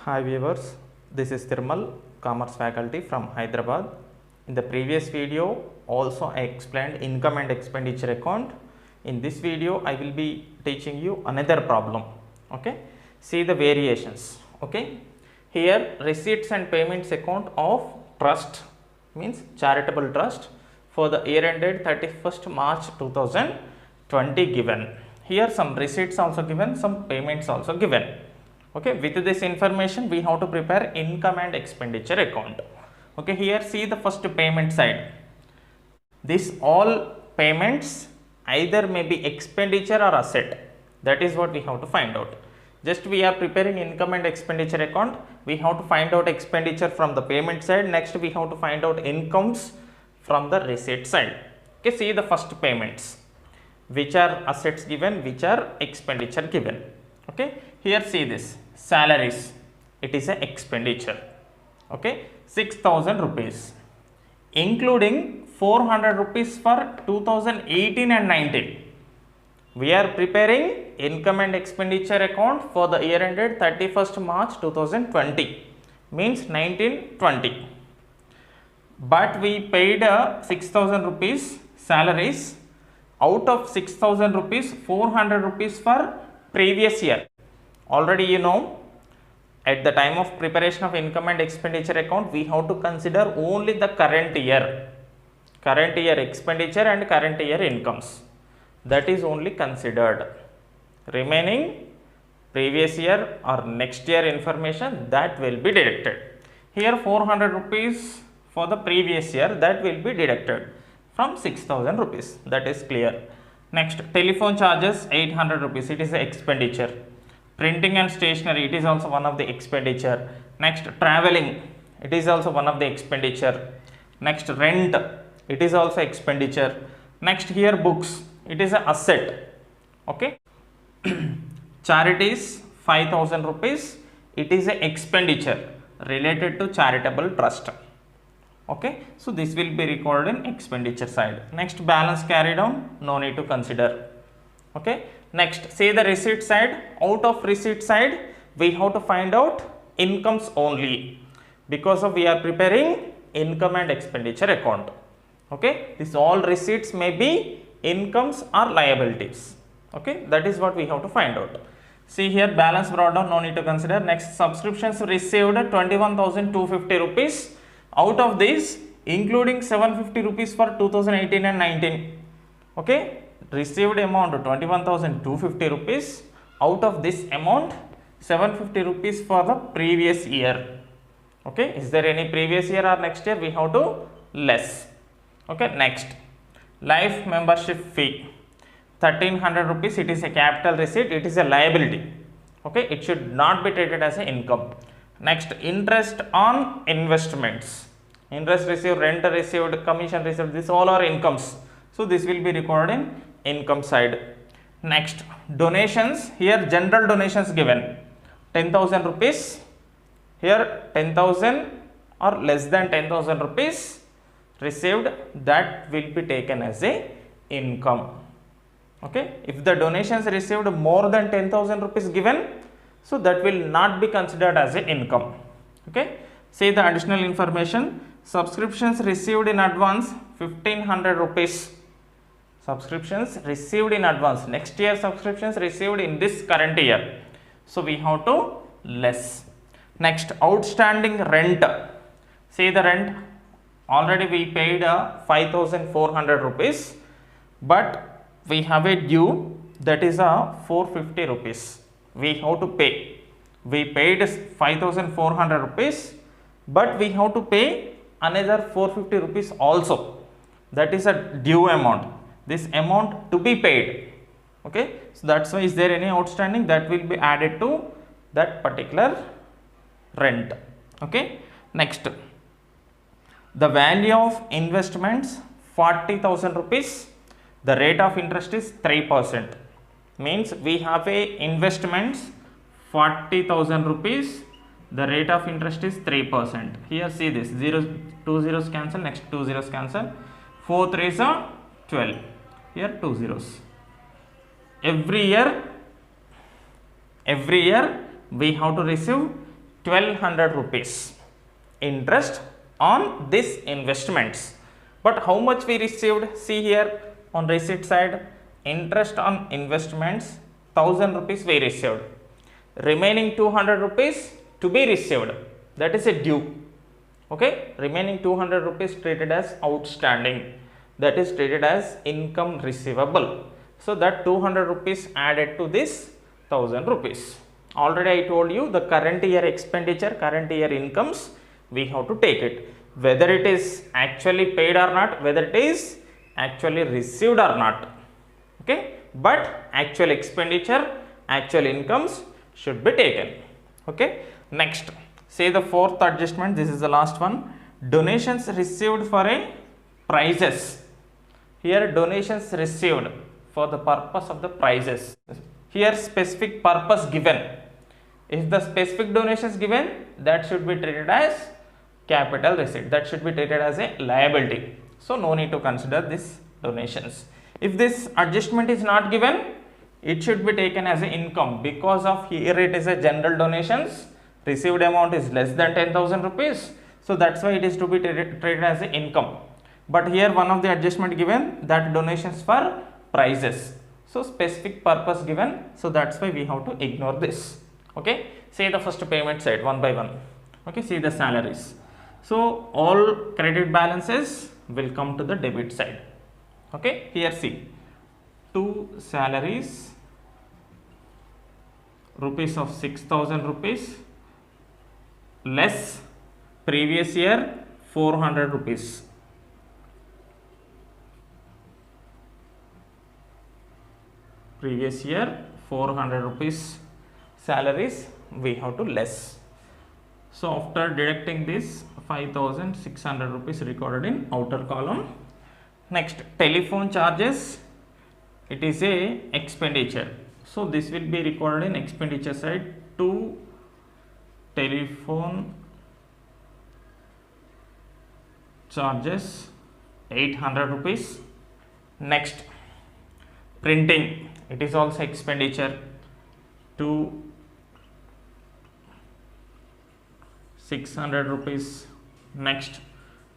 Hi viewers, this is Thirmal, Commerce faculty from Hyderabad. In the previous video also I explained income and expenditure account. In this video I will be teaching you another problem. Okay, see the variations. Okay, here receipts and payments account of trust means charitable trust for the year ended 31st March 2020 given. Here some receipts also given, some payments also given. Okay, with this information we have to prepare income and expenditure account. Okay, here see the first payment side. This all payments either may be expenditure or asset. That is what we have to find out. Just we are preparing income and expenditure account. We have to find out expenditure from the payment side. Next we have to find out incomes from the receipt side. Okay, see the first payments. Which are assets given, which are expenditure given. Okay, here see this salaries, it is a expenditure. Okay, 6,000 rupees, including 400 rupees for 2018 and 19. We are preparing income and expenditure account for the year ended 31st March 2020, means 1920. But we paid 6,000 rupees salaries. Out of 6,000 rupees, 400 rupees for previous year. Already you know, at the time of preparation of income and expenditure account, we have to consider only the current year expenditure and current year incomes. That is only considered. Remaining previous year or next year information, that will be deducted. Here 400 rupees for the previous year, that will be deducted from 6,000 rupees. That is clear. Next, telephone charges 800 rupees, it is an expenditure. Printing and stationery, it is also one of the expenditure. Next, traveling, it is also one of the expenditure. Next, rent, it is also expenditure. Next, here books, it is an asset. Okay. Charities 5,000 rupees, it is an expenditure related to charitable trust. Okay, so this will be recorded in expenditure side. Next, balance carried on, no need to consider. Okay, next, say the receipt side. Out of receipt side we have to find out incomes only, because of we are preparing income and expenditure account. Okay, this all receipts may be incomes or liabilities. Okay, that is what we have to find out. See here, balance brought down, no need to consider. Next, subscriptions received 21,250 rupees. Out of this, including 750 rupees for 2018 and 19. Okay, received amount 21,250 rupees. Out of this amount, 750 rupees for the previous year. Okay, is there any previous year or next year? We have to less. Okay, next, life membership fee 1,300 rupees. It is a capital receipt, it is a liability. Okay, it should not be treated as an income. Next, interest on investments, interest received, rent received, commission received, this all are incomes. So this will be recorded in income side. Next, donations, here general donations given 10,000 rupees. Here 10,000 or less than 10,000 rupees received, that will be taken as a income. Okay, if the donations received more than 10,000 rupees given, so that will not be considered as an income. Okay, say the additional information. Subscriptions received in advance 1,500 rupees. Subscriptions received in advance. Next year subscriptions received in this current year. So we have to less. Next, outstanding rent. See the rent. Already we paid 5,400 rupees, but we have a due, that is 450 rupees. We have to pay. We paid 5,400 rupees, but we have to pay another 450 rupees also. That is a due amount. This amount to be paid. Okay, so that's why, is there any outstanding, that will be added to that particular rent. Okay, next, the value of investments 40,000 rupees. The rate of interest is 3%. Means we have a investments 40,000 rupees, the rate of interest is 3%. Here see this, 2 zeros cancel, next 2 zeros cancel, 4 3s are 12, here 2 zeros. Every year we have to receive 1200 rupees interest on this investments. But how much we received? See here on receipt side, interest on investments 1000 rupees we received. Remaining 200 rupees to be received, that is a due. Okay, remaining 200 rupees treated as outstanding, that is treated as income receivable. So that 200 rupees added to this 1000 rupees. Already I told you the current year expenditure, current year incomes, we have to take it, whether it is actually paid or not, whether it is actually received or not. Okay, but actual expenditure, actual incomes should be taken. Okay, next, say the fourth adjustment, this is the last one, donations received for a prizes. Here donations received for the purpose of the prizes. Here specific purpose given. If the specific donations given, that should be treated as capital receipt, that should be treated as a liability. So no need to consider this donations. If this adjustment is not given, it should be taken as an income, because of here it is a general donations, received amount is less than 10,000 rupees. So that's why it is to be treated as an income. But here one of the adjustment given, that donations for prizes. So specific purpose given, so that's why we have to ignore this. Okay, say the first payment side one by one. Okay, see the salaries. So all credit balances will come to the debit side. Okay, here see, 2 salaries rupees of 6,000 rupees less previous year 400 rupees. Previous year 400 rupees salaries we have to less. So after deducting this, 5,600 rupees recorded in outer column. Next, telephone charges, it is a expenditure. So this will be recorded in expenditure side, 2 telephone charges 800 rupees. Next, printing, it is also expenditure, 2 600 rupees. Next,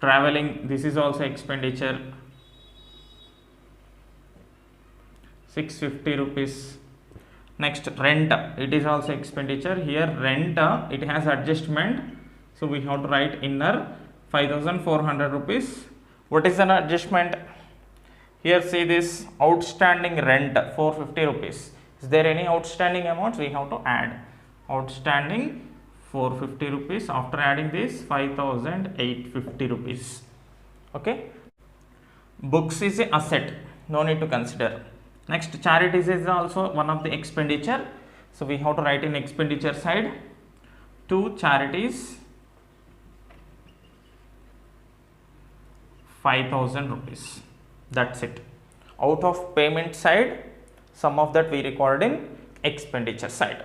traveling, this is also expenditure, 650 rupees. Next, rent, it is also expenditure. Here rent, it has adjustment, so we have to write inner 5,400 rupees. What is an adjustment? Here see this outstanding rent 450 rupees. Is there any outstanding amounts? We have to add outstanding 450 rupees. After adding this, 5,850 rupees. Okay, books is a asset, no need to consider. Next, charities is also one of the expenditure, so we have to write in expenditure side, 2 charities 5,000 rupees. That's it. Out of payment side, some of that we recorded in expenditure side.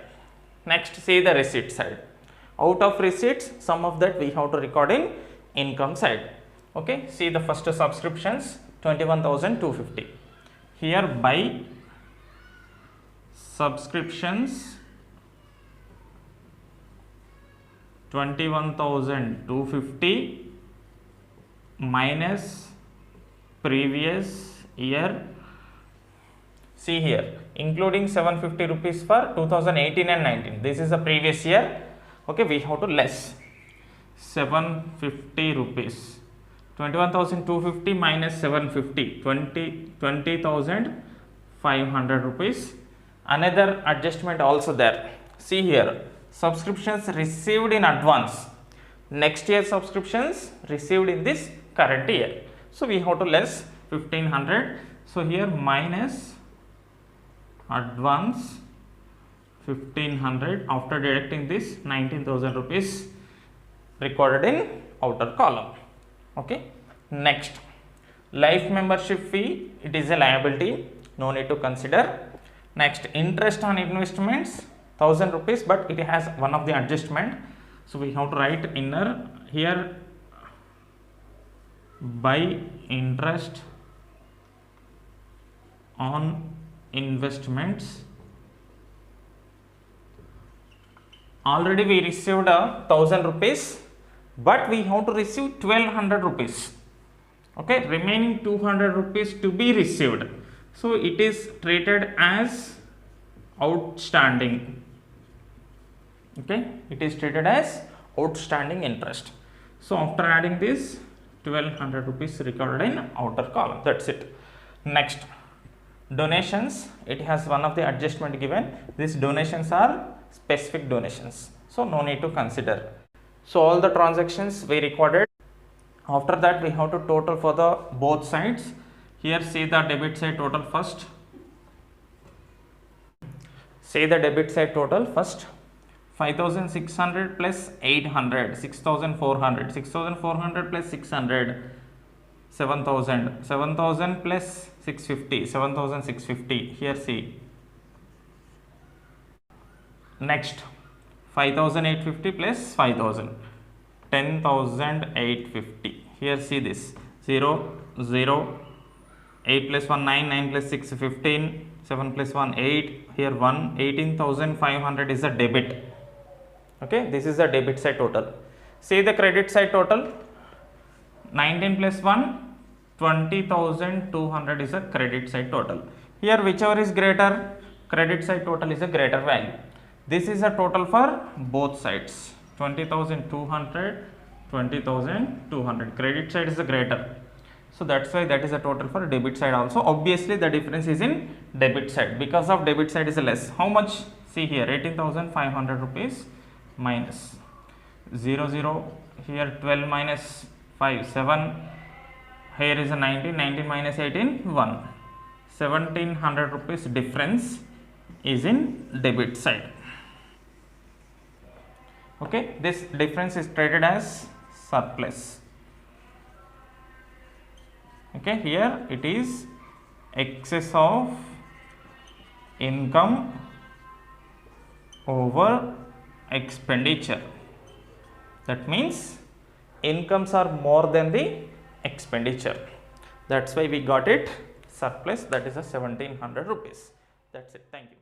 Next, see the receipt side. Out of receipts, some of that we have to record in income side. Okay, see the first subscriptions 21,250. Here by subscriptions 21,250 minus previous year. See here, including 750 rupees for 2018 and 19. This is the previous year. Okay, we have to less 750 rupees. 21,250 minus 750, 20,500 rupees. Another adjustment also there. See here, subscriptions received in advance. Next year subscriptions received in this current year. So we have to less 1,500. So here minus advance 1,500. After deducting this, 19,000 rupees recorded in outer column. Okay, next, life membership fee, it is a liability, no need to consider. Next, interest on investments 1,000 rupees, but it has one of the adjustment, so we have to write inner here by interest on investments Already we received 1000 rupees, but we have to receive 1200 rupees. Okay, remaining 200 rupees to be received. So it is treated as outstanding. Okay, it is treated as outstanding interest. So after adding this, 1200 rupees recorded in outer column. That's it. Next, donations. It has one of the adjustment given. These donations are specific donations, so no need to consider. So all the transactions we recorded. After that, we have to total for the both sides. Here see the debit side total first. Say the debit side total first. 5600 plus 800, 6400, 6400 plus 600, 7000, 7000 plus 650, 7650. Here see. Next, 5850 plus 5000, 10850. Here see this. 0, 0, 8 plus 1 9, 9 plus 6 15, 7 plus 1 8. Here 1, 18,500 is a debit. Okay, this is the debit side total. See the credit side total. 19 plus 1, 20,200 is a credit side total. Here whichever is greater, credit side total is a greater value. This is a total for both sides. 20,200, 20,200. Credit side is the greater. So that's why that is a total for debit side also. Obviously the difference is in debit side, because of debit side is less. How much? See here, 18,500 rupees minus 0 0. Here 12 minus 5 7. Here is a 19, 19 minus 18 1. 1700 rupees difference is in debit side. Okay, this difference is treated as surplus. Okay, here it is excess of income over expenditure. That means incomes are more than the expenditure. That's why we got it surplus, that is a 1700 rupees. That's it. Thank you.